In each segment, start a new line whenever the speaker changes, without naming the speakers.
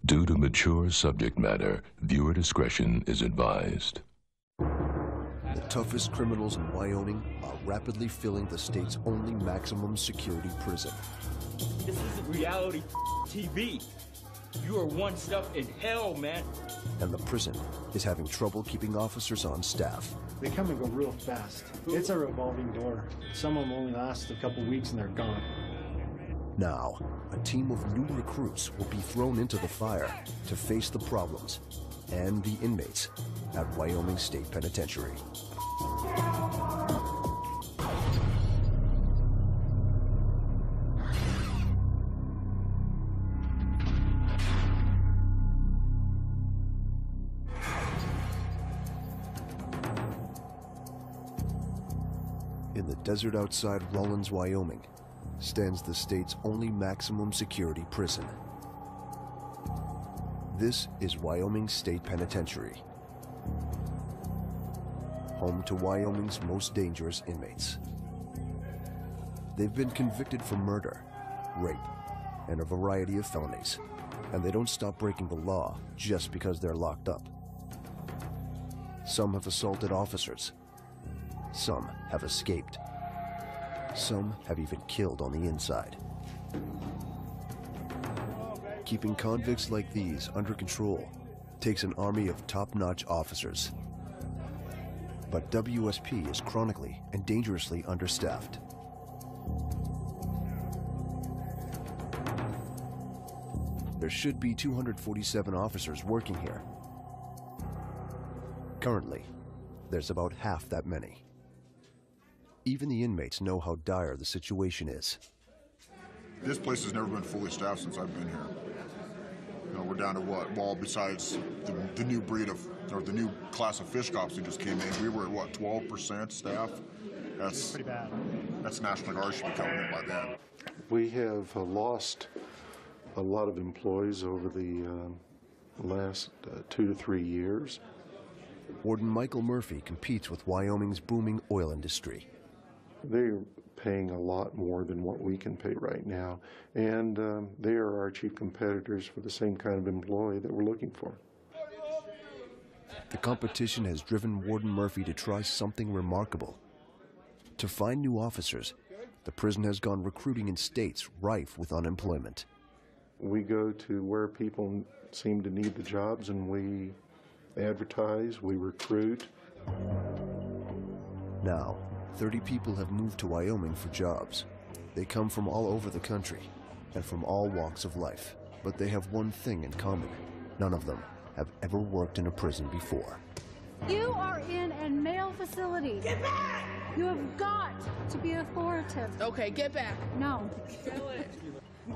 Due to mature subject matter, viewer discretion is advised.
The toughest criminals in Wyoming are rapidly filling the state's only maximum security prison.
This isn't reality TV. You are one step in hell, man.
And the prison is having trouble keeping officers on staff.
They come and go real fast. It's a revolving door. Some of them only last a couple weeks and they're gone.
Now, a team of new recruits will be thrown into the fire to face the problems and the inmates at Wyoming State Penitentiary. In the desert outside Rawlins, Wyoming, stands the state's only maximum security prison. This is Wyoming State Penitentiary, home to Wyoming's most dangerous inmates. They've been convicted for murder, rape, and a variety of felonies, and they don't stop breaking the law just because they're locked up. Some have assaulted officers. Some have escaped. Some have even killed on the inside. Keeping convicts like these under control takes an army of top-notch officers. But WSP is chronically and dangerously understaffed. There should be 247 officers working here. Currently, there's about half that many. Even the inmates know how dire the situation is.
This place has never been fully staffed since I've been here. You know, we're down to what? Well, besides the new breed of, or the new class of fish cops who just came in, we were at what, 12% staff? That's pretty bad. That's National Guard should be coming in by then.
We have lost a lot of employees over the last 2 to 3 years.
Warden Michael Murphy competes with Wyoming's booming oil industry.
They're paying a lot more than what we can pay right now, and they are our chief competitors for the same kind of employee that we're looking for.
The competition has driven Warden Murphy to try something remarkable. To find new officers, the prison has gone recruiting in states rife with unemployment.
We go to where people seem to need the jobs, and we advertise, we recruit.
Now, 30 people have moved to Wyoming for jobs. They come from all over the country and from all walks of life, but they have one thing in common. None of them have ever worked in a prison before.
You are in a male facility. Get back! You have got to be authoritative.
Okay, get back.
No.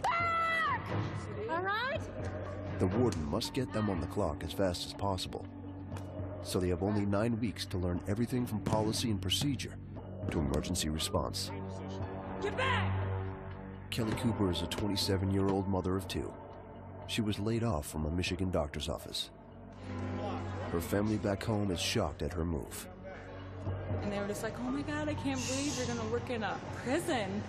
Back! All right?
The warden must get them on the clock as fast as possible. So they have only 9 weeks to learn everything from policy and procedure to emergency response.
Get back!
Kelly Cooper is a 27-year-old mother of 2. She was laid off from a Michigan doctor's office. Her family back home is shocked at her move.
And they were just like, oh my God, I can't believe you're gonna work in a prison.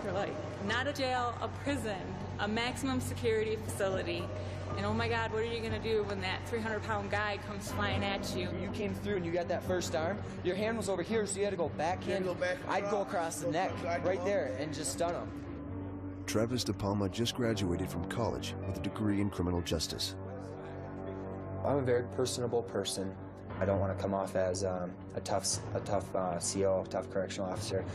They're like, not a jail, a prison, a maximum security facility. And oh my God, what are you gonna do when that 300-pound guy comes flying at you?
You came through and you got that first arm. Your hand was over here, so you had to go backhand. I'd go across the neck, right there, and just stun him.
Travis De Palma just graduated from college with a degree in criminal justice.
I'm a very personable person. I don't want to come off as a tough CO, tough correctional officer.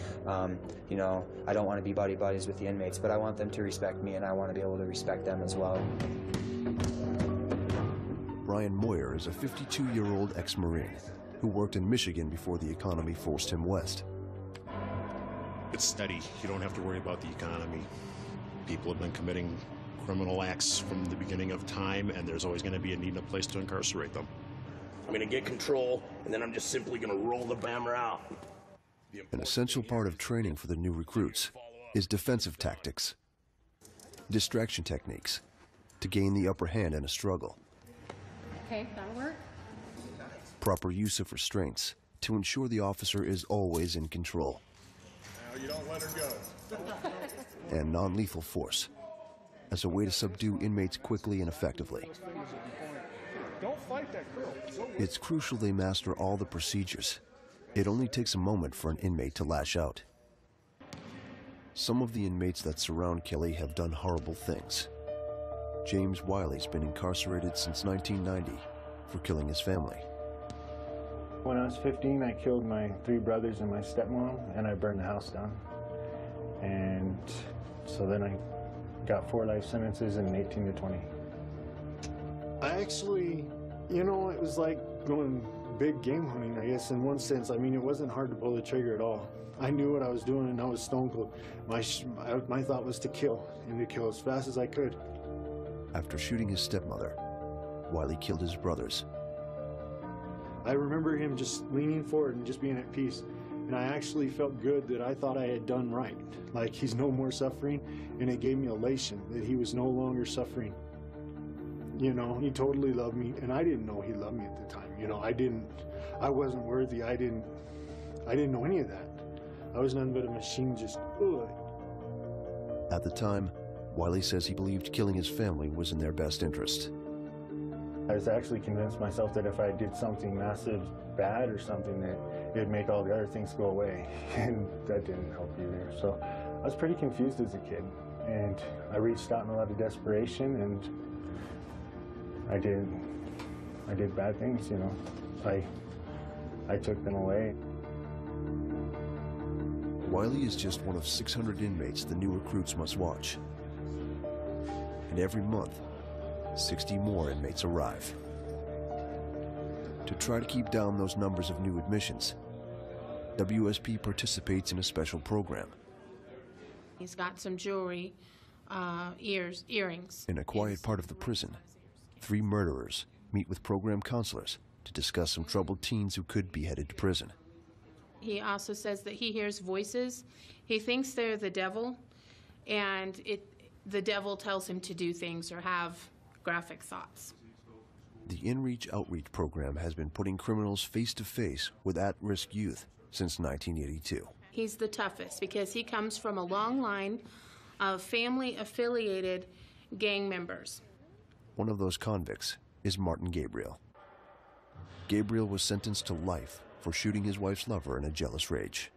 You know, I don't want to be buddies with the inmates, but I want them to respect me, and I want to be able to respect them as well.
Brian Moyer is a 52-year-old ex-Marine who worked in Michigan before the economy forced him west.
It's steady. You don't have to worry about the economy. People have been committing criminal acts from the beginning of time, and there's always going to be a need and a place to incarcerate them.
I'm going to get control, and then I'm just simply going to roll the bammer out.
An essential part of training for the new recruits is defensive tactics, distraction techniques, to gain the upper hand in a struggle.
Okay, that'll work.
Proper use of restraints to ensure the officer is always in control.
Now you don't let her go.
And non-lethal force as a way to subdue inmates quickly and effectively.
Don't fight that girl.
It's crucial they master all the procedures. It only takes a moment for an inmate to lash out. Some of the inmates that surround Kelly have done horrible things. James Wiley's been incarcerated since 1990 for killing his family.
When I was 15, I killed my 3 brothers and my stepmom, and I burned the house down. And so then I got 4 life sentences and 18 to 20. I actually, you know, it was like going big game hunting, I guess, in one sense. I mean, it wasn't hard to pull the trigger at all. I knew what I was doing, and I was stone cold. My thought was to kill, and to kill as fast as I could.
After shooting his stepmother, Wiley killed his brothers.
I remember him just leaning forward and just being at peace. And I actually felt good that I thought I had done right. Like, he's no more suffering, and it gave me elation that he was no longer suffering. You know, he totally loved me, and I didn't know he loved me at the time. You know, I wasn't worthy. I didn't know any of that. I was nothing but a machine, just, ugh.
At the time, Wiley says he believed killing his family was in their best interest.
I was actually convinced myself that if I did something massive bad or something, that it'd make all the other things go away, and that didn't help either. So I was pretty confused as a kid, and I reached out in a lot of desperation, and I did bad things, you know. I took them away.
Wiley is just one of 600 inmates the new recruits must watch. And every month, 60 more inmates arrive. To try to keep down those numbers of new admissions, WSP participates in a special program.
He's got some jewelry, earrings.
In a quiet part of the prison, 3 murderers meet with program counselors to discuss some troubled teens who could be headed to prison.
He also says that he hears voices. He thinks they're the devil, and the devil tells him to do things or have graphic thoughts.
The InReach Outreach program has been putting criminals face to face with at-risk youth since 1982.
He's the toughest because he comes from a long line of family-affiliated gang members.
One of those convicts is Martin Gabriel. Gabriel was sentenced to life for shooting his wife's lover in a jealous rage.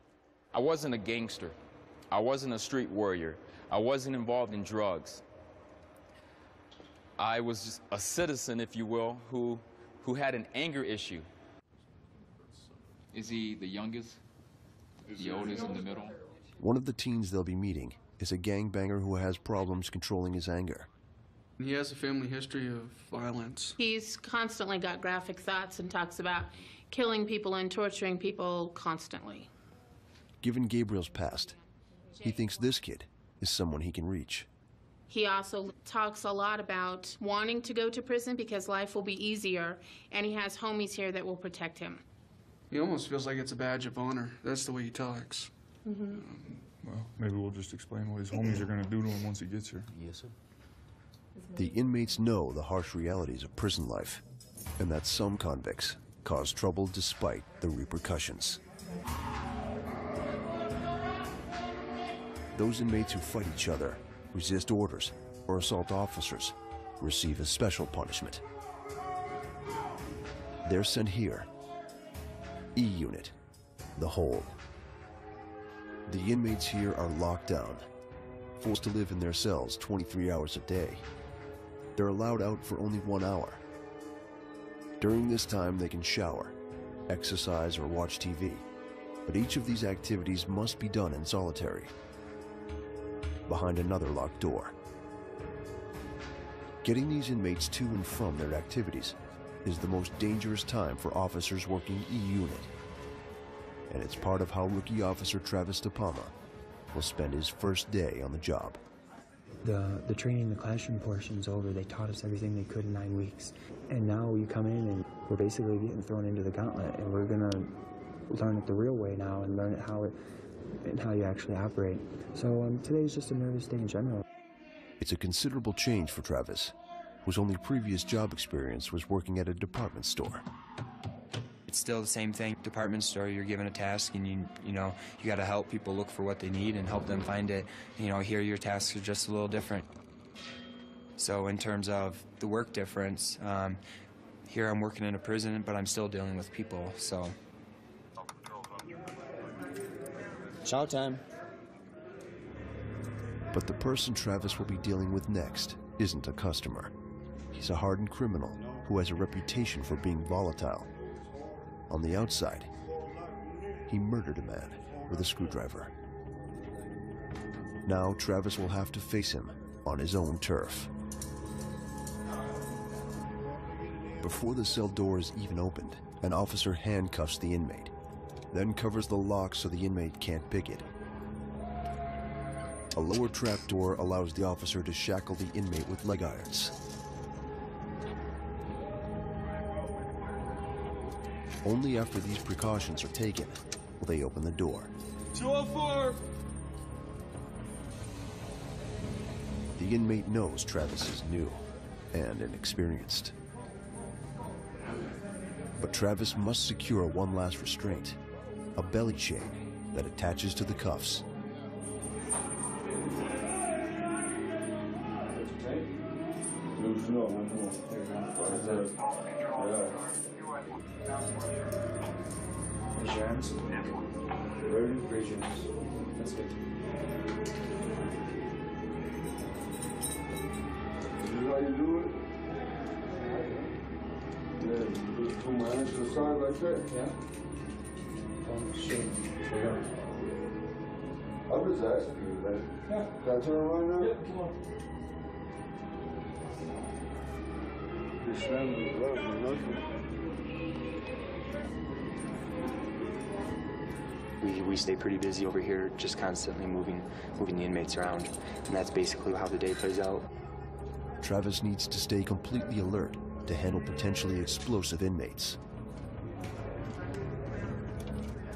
I wasn't a gangster. I wasn't a street warrior. I wasn't involved in drugs. I was just a citizen, if you will, who had an anger issue. Is he the youngest? The oldest in the middle?
One of the teens they'll be meeting is a gangbanger who has problems controlling his anger.
He has a family history of violence.
He's constantly got graphic thoughts and talks about killing people and torturing people constantly.
Given Gabriel's past, he thinks this kid is someone he can reach.
He also talks a lot about wanting to go to prison because life will be easier, and he has homies here that will protect him.
He almost feels like it's a badge of honor. That's the way he talks.
Mm-hmm.
Well, maybe we'll just explain what his homies are going to do to him once he gets here.
Yes, sir.
The inmates know the harsh realities of prison life, and that some convicts cause trouble despite the repercussions. Those inmates who fight each other, resist orders, or assault officers receive a special punishment. They're sent here. E-Unit, the Hole. The inmates here are locked down, forced to live in their cells 23 hours a day. They're allowed out for only 1 hour. During this time, they can shower, exercise, or watch TV. But each of these activities must be done in solitary, behind another locked door. Getting these inmates to and from their activities is the most dangerous time for officers working E-Unit. And it's part of how rookie officer Travis DePalma will spend his first day on the job.
The training, the classroom portion's over. They taught us everything they could in 9 weeks. And now we come in and we're basically getting thrown into the gauntlet, and we're gonna learn it the real way now and learn it how you actually operate. So today's just a nervous day in general.
It's a considerable change for Travis, whose only previous job experience was working at a department store.
It's still the same thing. Department store, you're given a task, and you got to help people look for what they need and help them find it. Here your tasks are just a little different. So in terms of the work difference, here I'm working in a prison, but I'm still dealing with people, so. Chow time.
But the person Travis will be dealing with next isn't a customer. He's a hardened criminal who has a reputation for being volatile. On the outside, he murdered a man with a screwdriver. Now Travis will have to face him on his own turf. Before the cell door is even opened, an officer handcuffs the inmate, then covers the lock so the inmate can't pick it. A lower trap door allows the officer to shackle the inmate with leg irons. Only after these precautions are taken will they open the door.
204!
The inmate knows Travis is new and inexperienced. But Travis must secure one last restraint, a belly chain that attaches to the cuffs.
Raise your hands. Ready? Raise your hands. That's good.
This is how you do it? Yeah, you just put my hands to the side like that?
Yeah. Straight.
I'm just asking you, man.
Yeah.
Can I turn around now?
Yeah, come on.
You're slamming the glove or nothing.
We stay pretty busy over here, just constantly moving the inmates around, and that's basically how the day plays out.
Travis needs to stay completely alert to handle potentially explosive inmates.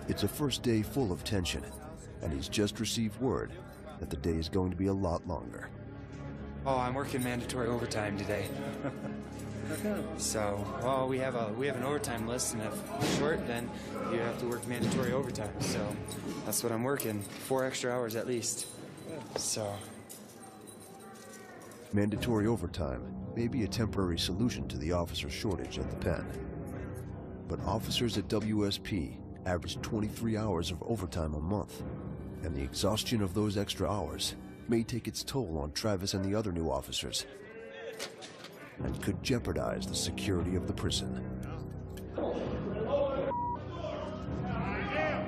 It's a first day full of tension, and he's just received word that the day is going to be a lot longer.
Oh, I'm working mandatory overtime today. So, well, we have an overtime list, and if it's short, then you have to work mandatory overtime. So that's what I'm working, 4 extra hours at least. So.
Mandatory overtime may be a temporary solution to the officer shortage at the pen. But officers at WSP average 23 hours of overtime a month, and the exhaustion of those extra hours may take its toll on Travis and the other new officers, and could jeopardize the security of the prison.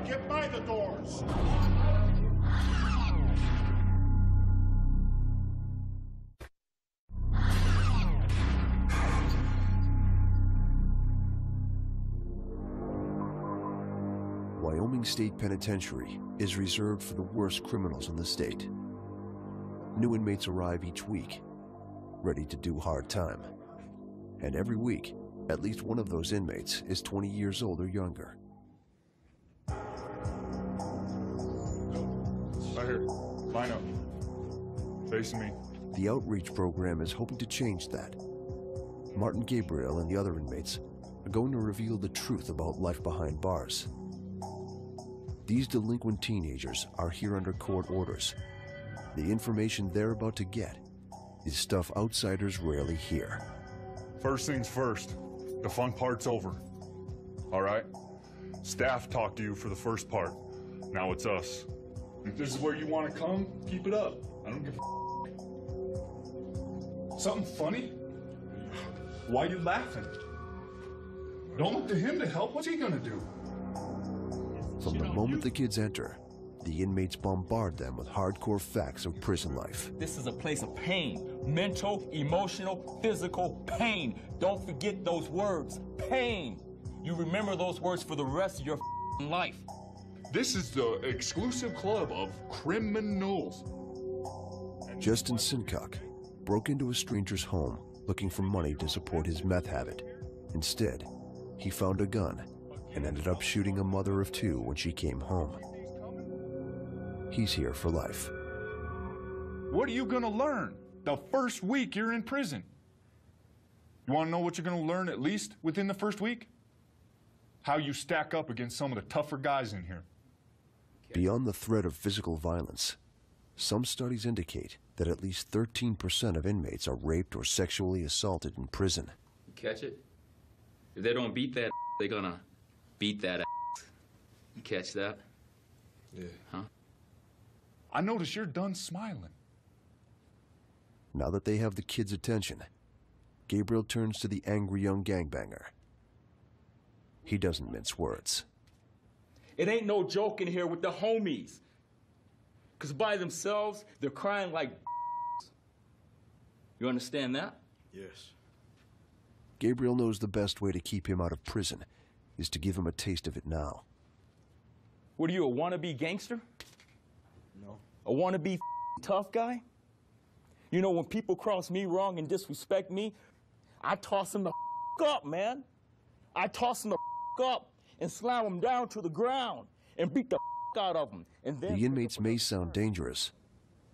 Get by the doors!
Wyoming State Penitentiary is reserved for the worst criminals in the state. New inmates arrive each week, ready to do hard time. And every week, at least one of those inmates is 20 years old or younger.
Right here. Line up. Facing me.
The outreach program is hoping to change that. Martin Gabriel and the other inmates are going to reveal the truth about life behind bars. These delinquent teenagers are here under court orders. The information they're about to get is stuff outsiders rarely hear.
First things first, the fun part's over. All right? Staff talked to you for the first part. Now it's us. If this is where you want to come, keep it up. I don't give a Something funny? Why you laughing? Don't look to him to help. What's he gonna do?
From the moment the kids enter, the inmates bombard them with hardcore facts of prison life.
This is a place of pain. Mental, emotional, physical pain. Don't forget those words. Pain. You remember those words for the rest of your life.
This is the exclusive club of criminals.
Justin Sincock broke into a stranger's home looking for money to support his meth habit. Instead, he found a gun and ended up shooting a mother of 2 when she came home. He's here for life.
What are you gonna learn the first week you're in prison? You wanna know what you're gonna learn at least within the first week? How you stack up against some of the tougher guys in here.
Beyond the threat of physical violence, some studies indicate that at least 13% of inmates are raped or sexually assaulted in prison.
Catch it? If they don't beat that, they're gonna beat that. You catch that?
Yeah.
Huh?
I notice you're done smiling.
Now that they have the kids' attention, Gabriel turns to the angry young gangbanger. He doesn't mince words.
It ain't no joke in here with the homies. Because by themselves, they're crying like You understand that?
Yes.
Gabriel knows the best way to keep him out of prison is to give him a taste of it now.
What are you, a wannabe gangster?
No.
A wannabe tough guy? You know, when people cross me wrong and disrespect me, I toss them the up, man. I toss them the up and slam them down to the ground and beat the out of them. And then
the inmates may sound dangerous,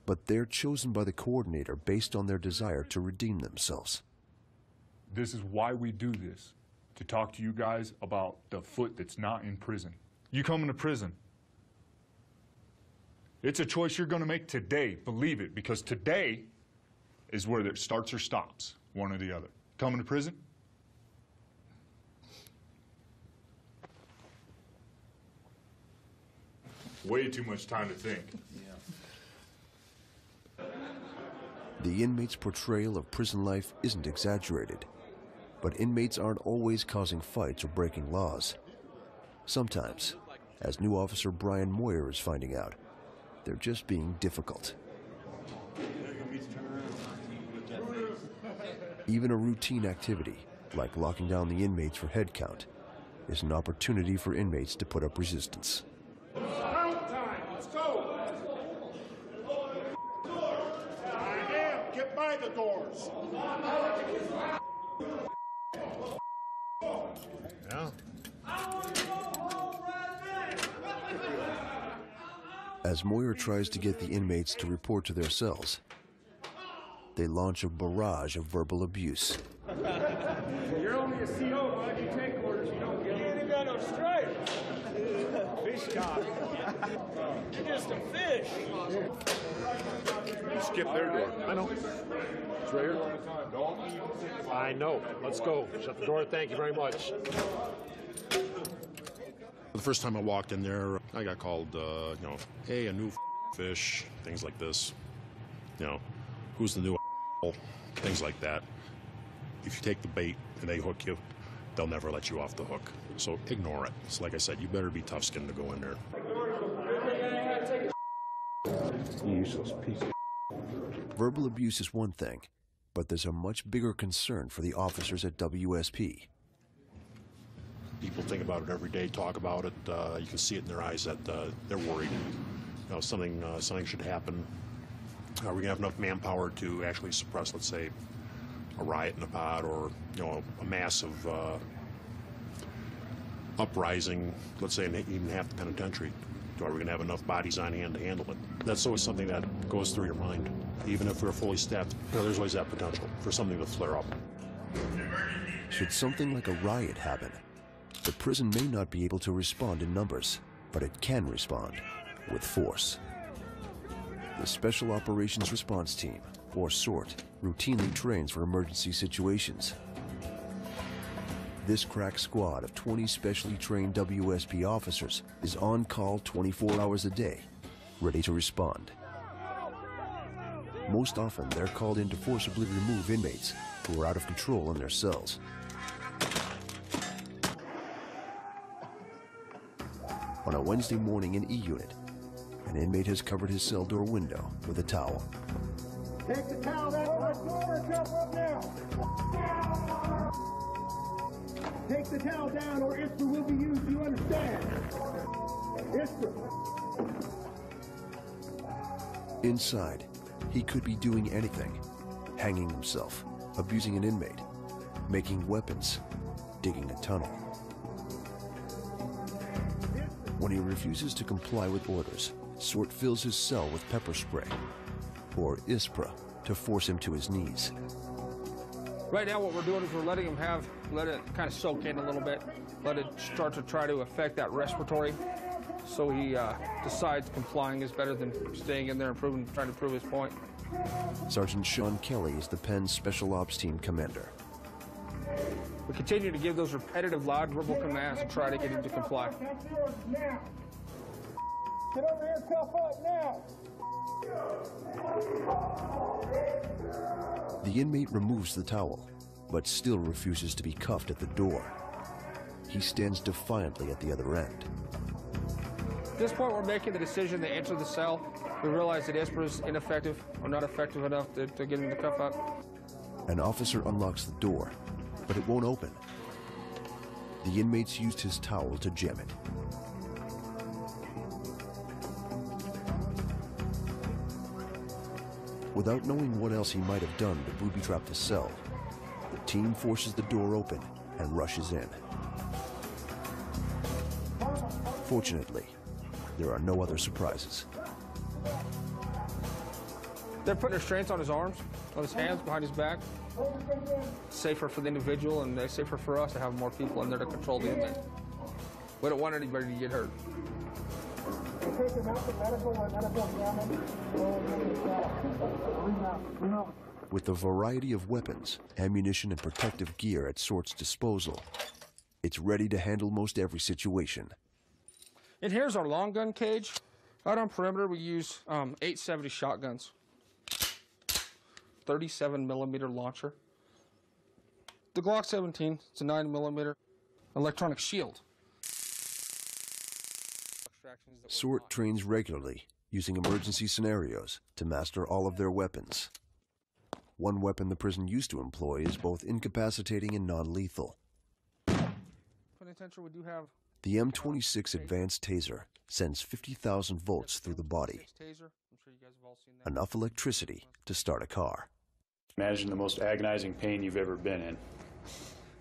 but they're chosen by the coordinator based on their desire to redeem themselves.
This is why we do this, to talk to you guys about the foot that's not in prison. You coming to prison. It's a choice you're going to make today, believe it, because today is where it starts or stops, one or the other. Coming to prison? Way too much time to think.
The inmates' portrayal of prison life isn't exaggerated, but inmates aren't always causing fights or breaking laws. Sometimes, as new officer Brian Moyer is finding out, they're just being difficult. Even a routine activity, like locking down the inmates for head count, is an opportunity for inmates to put up resistance.
Count time, let's go! Get by the doors!
Yeah.
As Moyer tries to get the inmates to report to their cells, they launch a barrage of verbal abuse.
You're only a CO, why do you take orders? You don't get them. You ain't even got no stripes. Fish cop. You're just a fish.
You skipped their door. I know. It's right here. I know. Let's go. Shut the door. Thank you very much.
The first time I walked in there, I got called, hey, a new fish, things like this. Who's the new things like that. If you take the bait and they hook you, they'll never let you off the hook. So ignore it. So like I said, you better be tough-skinned to go in there.
You useless piece of
Verbal abuse is one thing, but there's a much bigger concern for the officers at WSP.
People think about it every day, talk about it. You can see it in their eyes that they're worried. Something should happen. Are we going to have enough manpower to actually suppress, let's say, a riot in a pod or, a massive uprising, let's say, in even half the penitentiary? Are we going to have enough bodies on hand to handle it? That's always something that goes through your mind. Even if we're fully staffed, there's always that potential for something to flare up.
Should something like a riot happen, the prison may not be able to respond in numbers, but it can respond with force. The Special Operations Response Team, or SORT, routinely trains for emergency situations. This crack squad of 20 specially trained WSP officers is on call 24 hours a day, ready to respond. Most often, they're called in to forcibly remove inmates who are out of control in their cells. On a Wednesday morning in E-Unit, an inmate has covered his cell door window with a towel.
Take the towel out of the door and jump up now. Take the towel down or ISPA will be used, you understand? ISPA.
Inside, he could be doing anything. Hanging himself, abusing an inmate, making weapons, digging a tunnel. When he refuses to comply with orders, SORT fills his cell with pepper spray, or ISPRA, to force him to his knees.
Right now what we're doing is we're letting him let it kind of soak in a little bit, let it start to try to affect that respiratory, so he decides complying is better than staying in there and trying to prove his point.
Sergeant Sean Kelly is the Penn's Special Ops Team commander.
We continue to give those repetitive, loud verbal commands to try to get him to comply.
Get over here, cuff up now!
The inmate removes the towel, but still refuses to be cuffed at the door. He stands defiantly at the other end.
At this point, we're making the decision to enter the cell. We realize that ISPR is ineffective or not effective enough to get him to cuff up.
An officer unlocks the door, but it won't open. The inmates used his towel to jam it. Without knowing what else he might have done to booby-trap the cell, the team forces the door open and rushes in. Fortunately, there are no other surprises.
They're putting restraints on his arms, on his hands, behind his back. It's safer for the individual, and it's safer for us to have more people in there to control the inmate. We don't want anybody to get hurt.
With a variety of weapons, ammunition, and protective gear at SORT's disposal, it's ready to handle most every situation.
And here's our long gun cage. Out on perimeter, we use 870 shotguns, 37mm launcher. The Glock 17, it's a 9mm electronic shield.
SORT trains regularly, using emergency scenarios to master all of their weapons. One weapon the prison used to employ is both incapacitating and non-lethal.
Penitentiary, we do have
the M26 Advanced Taser sends 50,000 volts through the body, enough electricity to start a car.
Imagine the most agonizing pain you've ever been in.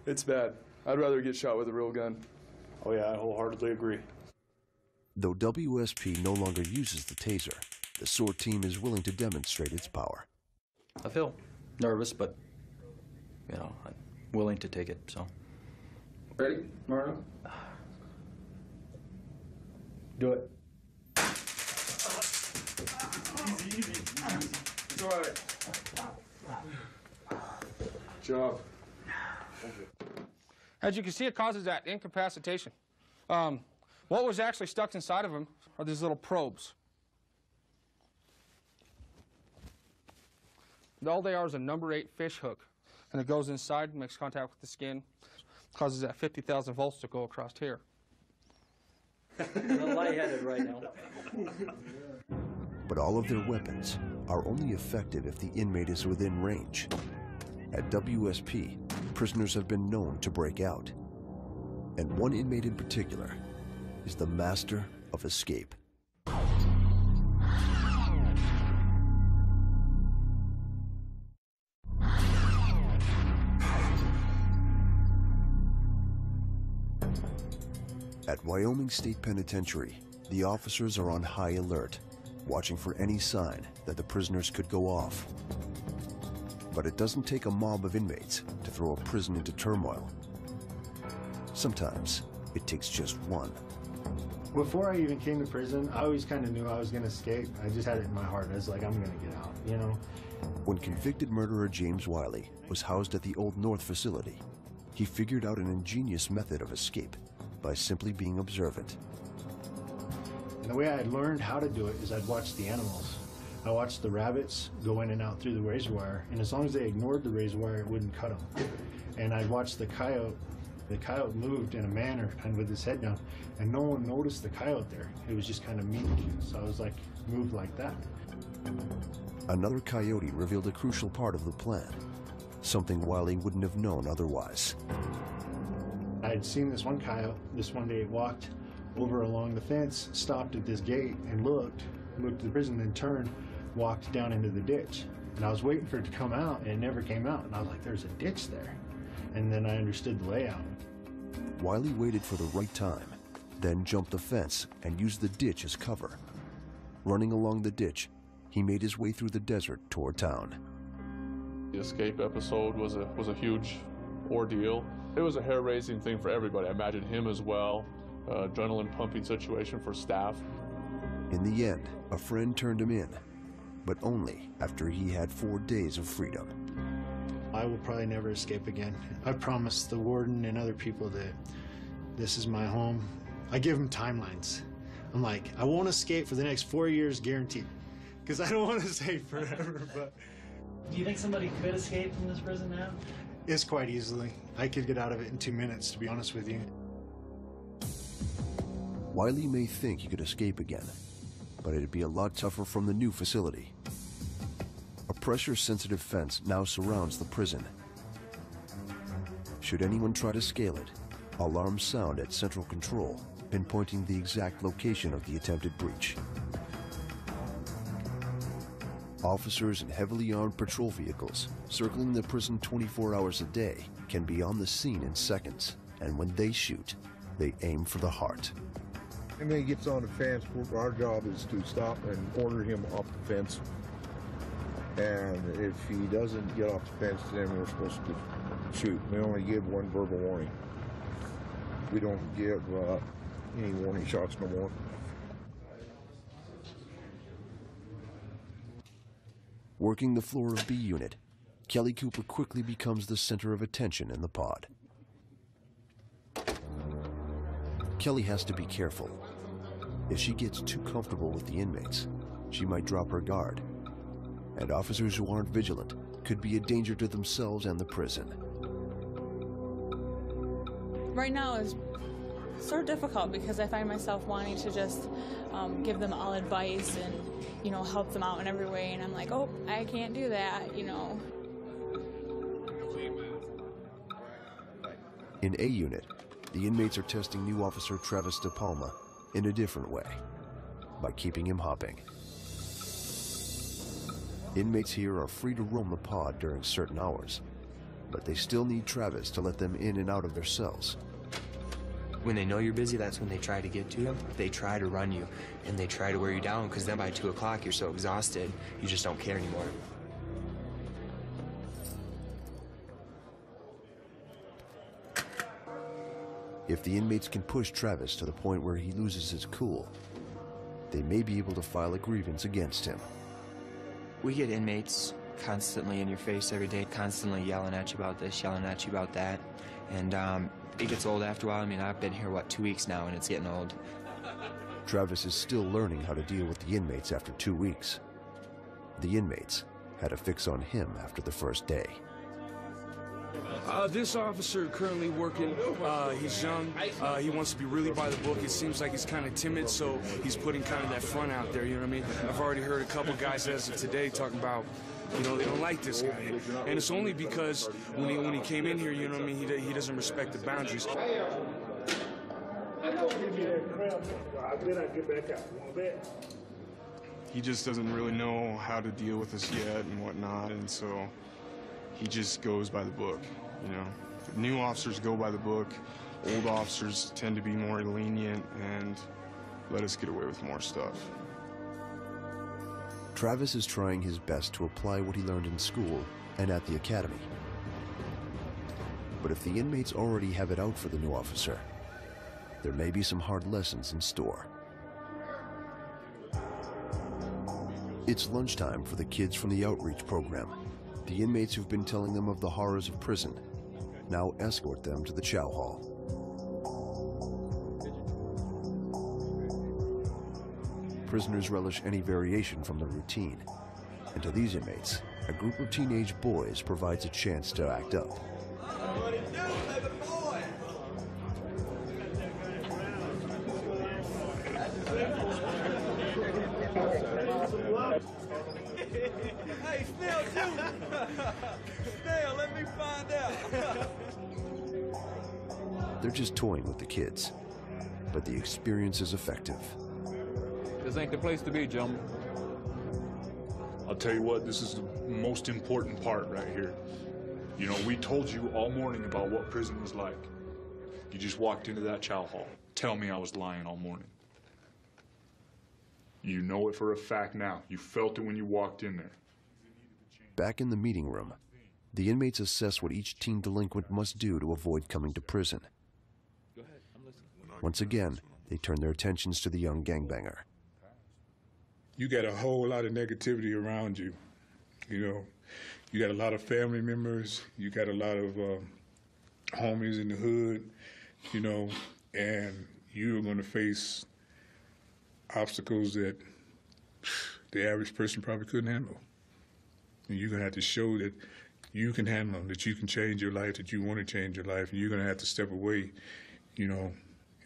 It's bad. I'd rather get shot with a real gun.
Oh yeah, I wholeheartedly agree.
Though WSP no longer uses the taser, the SORT team is willing to demonstrate its power.
I feel nervous, but, you know, I'm willing to take it, so.
Ready, Marno?
Do it.
Easy, easy. It's all right. Good job.
As you can see, it causes that incapacitation. What was actually stuck inside of him are these little probes. And all they are is a number 8 fish hook. And it goes inside, makes contact with the skin, causes that 50,000 volts to go across here.
I'm lightheaded right now.
But all of their weapons are only effective if the inmate is within range. At WSP, prisoners have been known to break out. And one inmate in particular is the master of escape. At Wyoming State Penitentiary, the officers are on high alert, watching for any sign that the prisoners could go off. But it doesn't take a mob of inmates to throw a prison into turmoil. Sometimes it takes just one.
Before I even came to prison, I always kind of knew I was going to escape. I just had it in my heart. I was like, I'm going to get out, you know?
When convicted murderer James Wiley was housed at the Old North facility, he figured out an ingenious method of escape by simply being observant.
And the way I had learned how to do it is I'd watch the animals. I watched the rabbits go in and out through the razor wire, and as long as they ignored the razor wire, it wouldn't cut them. And I'd watch the coyote. The coyote moved in a manner, kind of with his head down, and no one noticed the coyote there. It was just kind of mimic. So I was like, moved like that.
Another coyote revealed a crucial part of the plan, something Wiley wouldn't have known otherwise.
I had seen this one coyote. This one day it walked over along the fence, stopped at this gate, and looked at the prison, then turned, walked down into the ditch. And I was waiting for it to come out, and it never came out. And I was like, there's a ditch there. And then I understood the layout.
Wiley waited for the right time, then jumped the fence and used the ditch as cover. Running along the ditch, he made his way through the desert toward town.
The escape episode was a huge ordeal. It was a hair-raising thing for everybody. I imagine him as well. Adrenaline pumping situation for staff.
In the end, a friend turned him in, but only after he had 4 days of freedom.
I will probably never escape again. I promised the warden and other people that this is my home. I give them timelines. I'm like, I won't escape for the next 4 years guaranteed, because I don't want to stay forever, but...
Do you think somebody could escape from this prison now?
It's quite easily. I could get out of it in 2 minutes, to be honest with you.
Wiley may think he could escape again, but it'd be a lot tougher from the new facility. A pressure-sensitive fence now surrounds the prison. Should anyone try to scale it, alarms sound at central control, pinpointing the exact location of the attempted breach. Officers in heavily armed patrol vehicles circling the prison 24 hours a day can be on the scene in seconds, and when they shoot, they aim for the heart.
And then he gets on the fence. Our job is to stop and order him off the fence. And if he doesn't get off the fence, then we're supposed to shoot. We only give one verbal warning. We don't give any warning shots no more.
Working the floor of B Unit, Kelly Cooper quickly becomes the center of attention in the pod. Kelly has to be careful. If she gets too comfortable with the inmates, she might drop her guard. And officers who aren't vigilant could be a danger to themselves and the prison.
Right now is sort of difficult because I find myself wanting to just give them all advice and, you know, help them out in every way. And I'm like, oh, I can't do that, you know.
In A Unit, the inmates are testing new officer Travis De Palma in a different way, by keeping him hopping. Inmates here are free to roam the pod during certain hours, but they still need Travis to let them in and out of their cells.
When they know you're busy, that's when they try to get to you. They try to run you, and they try to wear you down, because then by 2 o'clock you're so exhausted, you just don't care anymore.
If the inmates can push Travis to the point where he loses his cool, they may be able to file a grievance against him.
We get inmates constantly in your face every day, constantly yelling at you about this, yelling at you about that. And it gets old after a while. I mean, I've been here, 2 weeks now, and it's getting old.
Travis is still learning how to deal with the inmates after 2 weeks. The inmates had a fix on him after the first day.
This officer currently working, he's young, he wants to be really by the book. It seems like he's kind of timid, so he's putting kind of that front out there, you know what I mean? I've already heard a couple guys as of today talking about, you know, they don't like this guy. And it's only because when he came in here, you know what I mean, he doesn't respect the boundaries.
He just doesn't really know how to deal with us yet and whatnot, and so he just goes by the book, you know. New officers go by the book. Old officers tend to be more lenient and let us get away with more stuff.
Travis is trying his best to apply what he learned in school and at the academy. But if the inmates already have it out for the new officer, there may be some hard lessons in store. It's lunchtime for the kids from the outreach program. The inmates who've been telling them of the horrors of prison now escort them to the chow hall. Prisoners relish any variation from the routine, and to these inmates, a group of teenage boys provides a chance to act up.
Hey, Snail, too. Snail, let me find out.
They're just toying with the kids, but the experience is effective.
This ain't the place to be, gentlemen.
I'll tell you what, this is the most important part right here. You know, we told you all morning about what prison was like. You just walked into that chow hall. Tell me I was lying all morning. You know it for a fact now. You felt it when you walked in there.
Back in the meeting room, the inmates assess what each teen delinquent must do to avoid coming to prison.
Go ahead, I'm listening.
Once again, they turn their attentions to the young gangbanger.
you got a whole lot of negativity around you. You know, you got a lot of family members, you got a lot of homies in the hood, you know, and you're going to face obstacles that the average person probably couldn't handle. And you're going to have to show that you can handle them, that you can change your life, that you want to change your life, and you're going to have to step away, you know,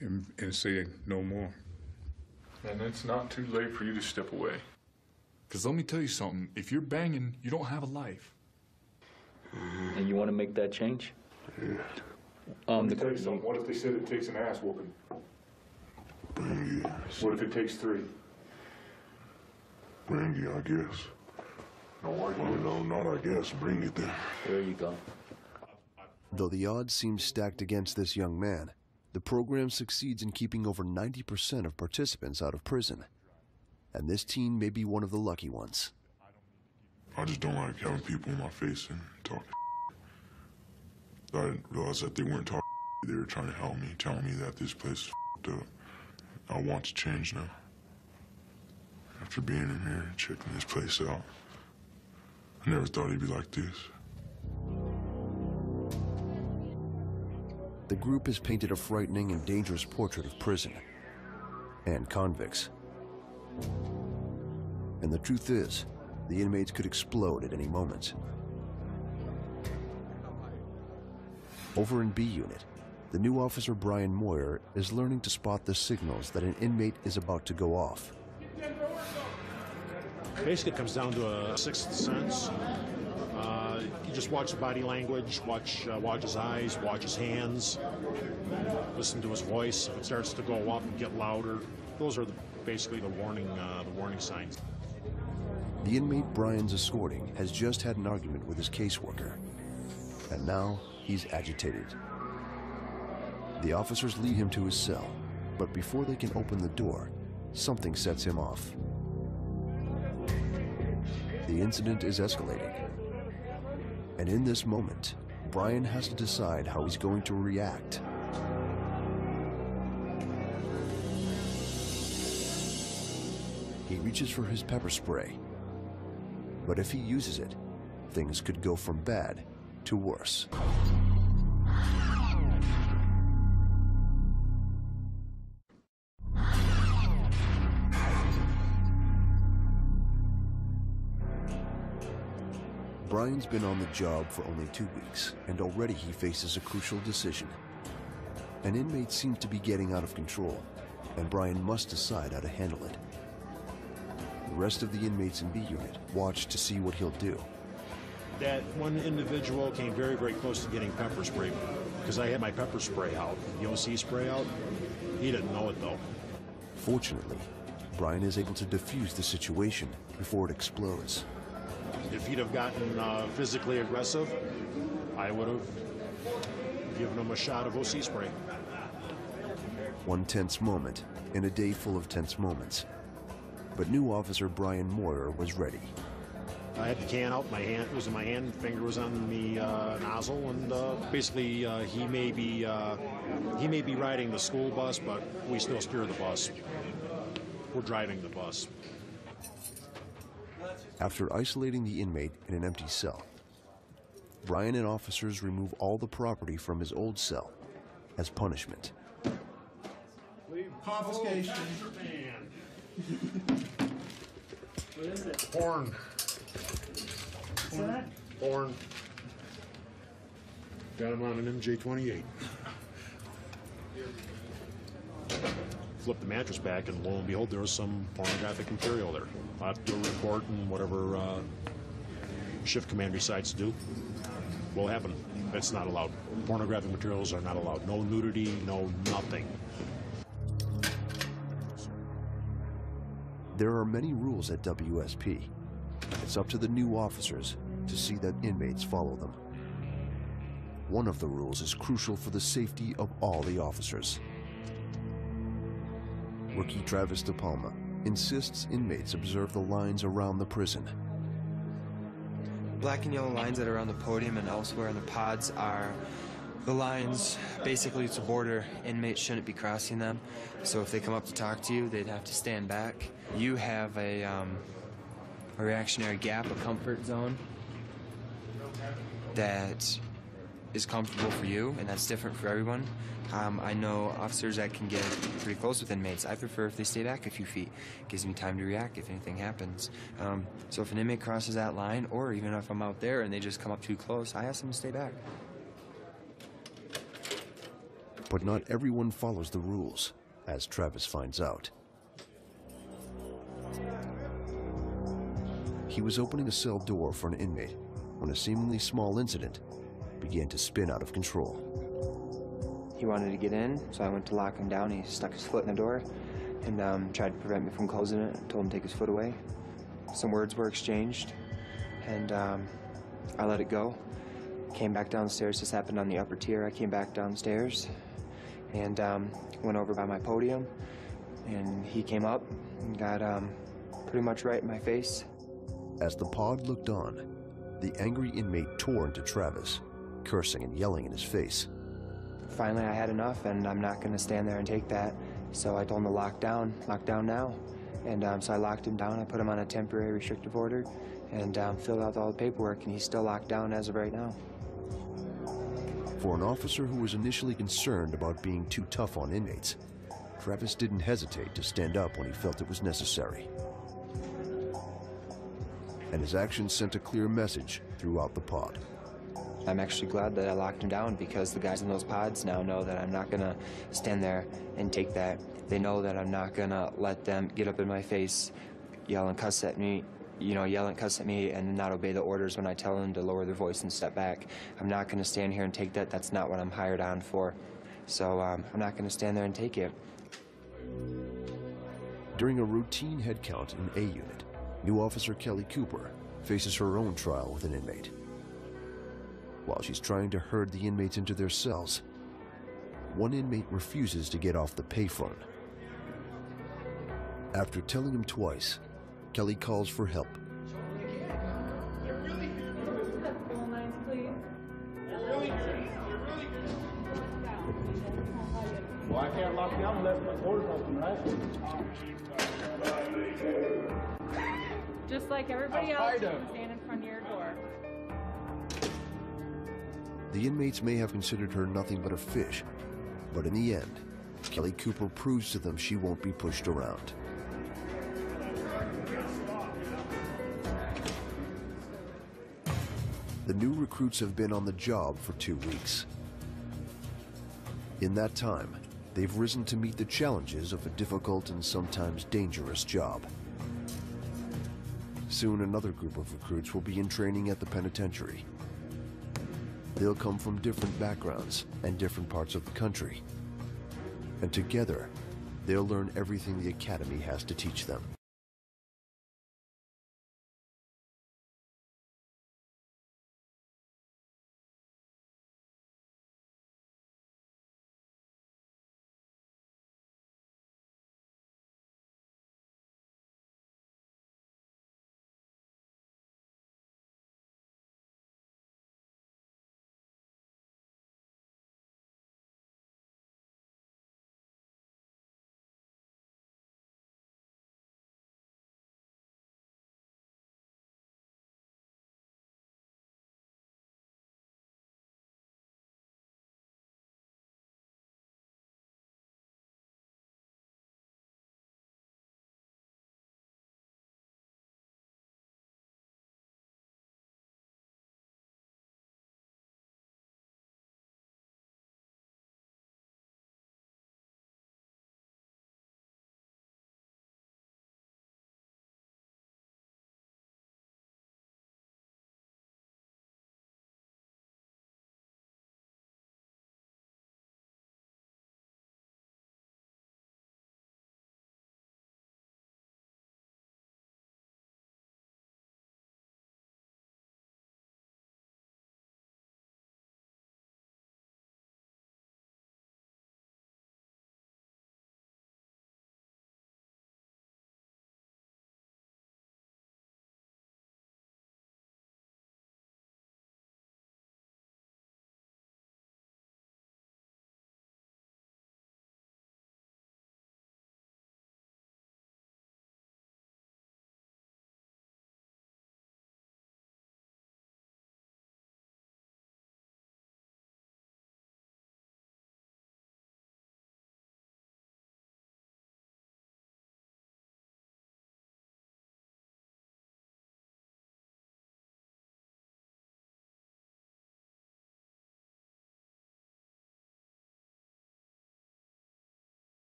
and say no more.
And it's not too late for you to step away. Because let me tell you something, if you're banging, you don't have a life.
And you want to make that change?
Yeah. Let me tell you something, what if they said it takes an ass whooping? What if it takes 3?
Bring it, I guess. No, not I guess. Bring it then.
There you go.
Though the odds seem stacked against this young man, the program succeeds in keeping over 90% of participants out of prison. And this teen may be one of the lucky ones.
I just don't like having people in my face and talking. I didn't realize that they weren't talking. They were trying to help me, telling me that this place is up. I want to change now. After being in here and checking this place out, I never thought it'd be like this.
The group has painted a frightening and dangerous portrait of prison and convicts. And the truth is, the inmates could explode at any moment. Over in B Unit, the new officer Brian Moyer is learning to spot the signals that an inmate is about to go off.
Basically, it comes down to a sixth sense. You just watch the body language, watch his eyes, watch his hands, listen to his voice. If it starts to go up and get louder, those are basically the warning signs.
The inmate Brian's escorting has just had an argument with his caseworker, and now he's agitated. The officers lead him to his cell, but before they can open the door, something sets him off. The incident is escalating, and in this moment, Brian has to decide how he's going to react. He reaches for his pepper spray, but if he uses it, things could go from bad to worse. Brian's been on the job for only 2 weeks, and already he faces a crucial decision. An inmate seems to be getting out of control, and Brian must decide how to handle it. The rest of the inmates in B Unit watch to see what he'll do.
That one individual came very, very close to getting pepper spray because I had my pepper spray out, the OC spray out. He didn't know it though.
Fortunately, Brian is able to defuse the situation before it explodes.
If he'd have gotten physically aggressive, I would have given him a shot of OC spray.
One tense moment in a day full of tense moments. But new officer Brian Moyer was ready.
I had the can out, my hand was in my hand, finger was on the nozzle, and basically he may be riding the school bus, but we still steer the bus. We're driving the bus.
After isolating the inmate in an empty cell, Brian and officers remove all the property from his old cell as punishment.
Confiscation.
What is it?
Porn.
What's that?
Porn. Got him on an MJ-28. Flipped the mattress back, and lo and behold, there was some pornographic material there. I have to do a report, and whatever shift command decides to do will happen. That's not allowed. Pornographic materials are not allowed. No nudity, no nothing.
There are many rules at WSP. It's up to the new officers to see that inmates follow them. One of the rules is crucial for the safety of all the officers. Rookie Travis De Palma insists inmates observe the lines around the prison.
Black and yellow lines that are around the podium and elsewhere in the pods are The lines, basically it's a border. Inmates shouldn't be crossing them. So if they come up to talk to you, they'd have to stand back. You have a reactionary gap, a comfort zone that is comfortable for you, and that's different for everyone. I know officers that can get pretty close with inmates. I prefer if they stay back a few feet. It gives me time to react if anything happens. So if an inmate crosses that line, or even if I'm out there and they just come up too close, I ask them to stay back.
But not everyone follows the rules, as Travis finds out. He was opening a cell door for an inmate when a seemingly small incident began to spin out of control.
He wanted to get in, so I went to lock him down. He stuck his foot in the door and tried to prevent me from closing it. I told him to take his foot away. Some words were exchanged, and I let it go. Came back downstairs. This happened on the upper tier. I came back downstairs and went over by my podium, and he came up and got pretty much right in my face.
As the pod looked on, the angry inmate tore into Travis, cursing and yelling in his face.
Finally, I had enough, and I'm not going to stand there and take that. So I told him to lock down now. And so I locked him down. I put him on a temporary restrictive order and filled out all the paperwork, and he's still locked down as of right now.
For an officer who was initially concerned about being too tough on inmates, Travis didn't hesitate to stand up when he felt it was necessary. And his actions sent a clear message throughout the pod.
I'm actually glad that I locked him down, because the guys in those pods now know that I'm not gonna stand there and take that. They know that I'm not gonna let them get up in my face, yell and cuss at me, and not obey the orders when I tell them to lower their voice and step back. I'm not gonna stand here and take that. That's not what I'm hired on for. So I'm not gonna stand there and take it.
During a routine head count in A Unit, new officer Kelly Cooper faces her own trial with an inmate. While she's trying to herd the inmates into their cells, one inmate refuses to get off the payphone. After telling him twice, Kelly calls for help.
Well, I can't lock down unless my door's open, right?
Just like everybody else, you can stand in front of your door.
The inmates may have considered her nothing but a fish, but in the end, Kelly Cooper proves to them she won't be pushed around. The new recruits have been on the job for 2 weeks. In that time, they've risen to meet the challenges of a difficult and sometimes dangerous job. Soon another group of recruits will be in training at the penitentiary. They'll come from different backgrounds and different parts of the country. And together, they'll learn everything the academy has to teach them.